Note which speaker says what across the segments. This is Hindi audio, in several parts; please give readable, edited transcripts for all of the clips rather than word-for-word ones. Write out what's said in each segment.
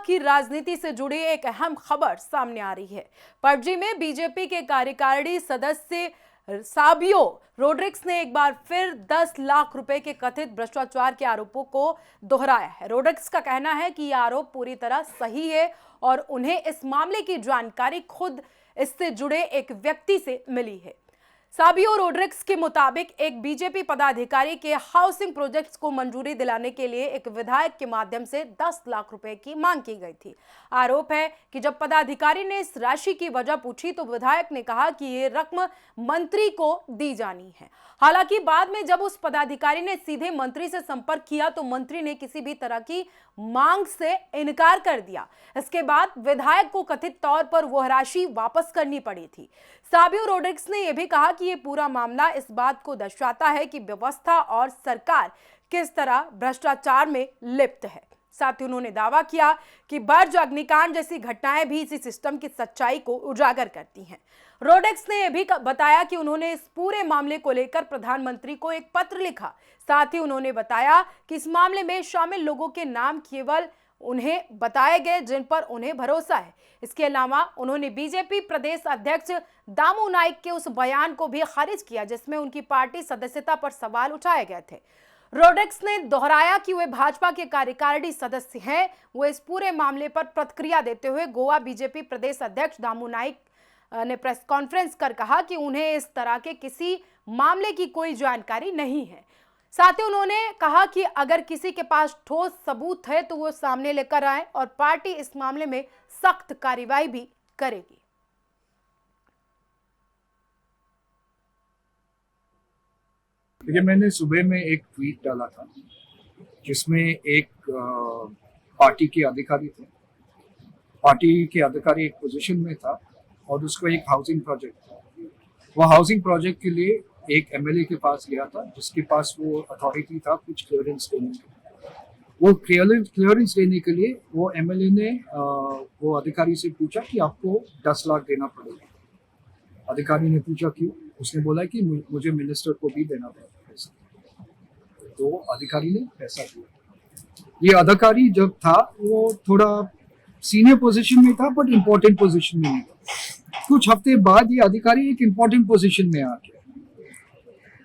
Speaker 1: की राजनीति से जुड़ी एक अहम खबर सामने आ रही है। पबजी में बीजेपी के कार्यकारिणी सदस्य साबियो रोड्रिग्स ने एक बार फिर 10 लाख रुपए के कथित भ्रष्टाचार के आरोपों को दोहराया है। रोड्रिग्स का कहना है कि यह आरोप पूरी तरह सही है और उन्हें इस मामले की जानकारी खुद इससे जुड़े एक व्यक्ति से मिली है। साबियो रोड्रिग्स के मुताबिक एक बीजेपी पदाधिकारी के हाउसिंग प्रोजेक्ट्स को मंजूरी दिलाने के लिए एक विधायक के माध्यम से 10 लाख रुपए की मांग की गई थी। आरोप है कि जब पदाधिकारी ने इस राशि की वजह पूछी तो विधायक ने कहा कि ये रकम मंत्री को दी जानी है। हालांकि बाद में जब उस पदाधिकारी ने सीधे मंत्री से संपर्क किया तो मंत्री ने किसी भी तरह की मांग से इनकार कर दिया। इसके बाद विधायक को कथित तौर पर वह राशि वापस करनी पड़ी थी। साबियो रोड्रिग्स ने यह भी कहा कि यह पूरा मामला इस बात को दर्शाता है कि व्यवस्था और सरकार किस तरह भ्रष्टाचार में लिप्त है। साथ ही उन्होंने दावा किया कि बर्ज अग्निकांड जैसी घटनाएं भी इसी सिस्टम की सच्चाई को उजागर करती हैं। रोड्रिग्स ने यह भी बताया कि उन्होंने इस पूरे मामले को लेकर प्रधानमंत्री को एक पत्र लिखा। साथ ही उन्होंने बताया कि इस मामले में शामिल लोगों के नाम केवल उन्हें बताए गए जिन पर उन्हें भरोसा है। इसके अलावा उन्होंने बीजेपी प्रदेश अध्यक्ष दामू नाइक के उस बयान को भी खारिज किया जिसमें उनकी पार्टी सदस्यता पर सवाल उठाए गए थे। रोड्रिग्स ने दोहराया कि वे भाजपा के कार्यकारिणी सदस्य हैं। वो इस पूरे मामले पर प्रतिक्रिया देते हुए गोवा बीजेपी प्रदेश अध्यक्ष दामू नाइक ने प्रेस कॉन्फ्रेंस कर कहा कि उन्हें इस तरह के किसी मामले की कोई जानकारी नहीं है। साथ ही उन्होंने कहा कि अगर किसी के पास ठोस सबूत है तो वो सामने लेकर आए और पार्टी इस मामले में सख्त कार्रवाई भी करेगी।
Speaker 2: देखिए, मैंने सुबह में एक ट्वीट डाला था जिसमें एक पार्टी के अधिकारी थे। पार्टी के अधिकारी एक पोजीशन में था और उसको एक हाउसिंग प्रोजेक्ट था। वो हाउसिंग प्रोजेक्ट के लिए एक एमएलए के पास गया था जिसके पास वो अथॉरिटी था कुछ क्लियरेंस देने के लिए। वो क्लियरेंस देने के लिए वो एमएलए ने वो अधिकारी से पूछा कि आपको 10 लाख देना पड़ेगा। अधिकारी ने पूछा क्यों? उसने बोला कि मुझे मिनिस्टर को भी देना पड़ेगा पैसा। तो अधिकारी ने पैसा दिया। ये अधिकारी जब था वो थोड़ा सीनियर पोजीशन में था बट इम्पोर्टेंट पोजीशन में नहीं था। कुछ हफ्ते बाद ये अधिकारी एक इम्पोर्टेंट पोजीशन में आ गया।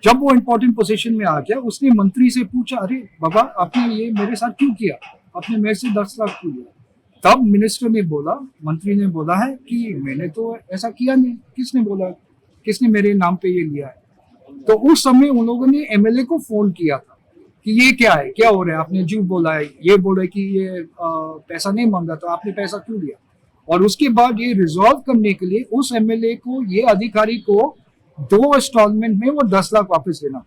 Speaker 2: जब वो इम्पोर्टेंट पोजीशन में आ गया उसने मंत्री से पूछा, अरे बाबा आपने ये मेरे साथ क्यों किया? आपने मेरे से 10 लाख क्यों लिया? तब मंत्री ने बोला है कि मैंने तो ऐसा किया नहीं। किसने बोला? किसने मेरे नाम पे ये लिया है? तो उस समय उन लोगों ने एमएलए को फोन किया था कि ये क्या है, क्या हो रहा है, आपने झूठ बोला है, ये बोल रहे कि ये पैसा नहीं मांगा तो आपने पैसा क्यों लिया? और उसके बाद ये रिजॉल्व करने के लिए उस एमएलए को, ये अधिकारी को 2 इंस्टॉलमेंट में वो 10 लाख वापस देना।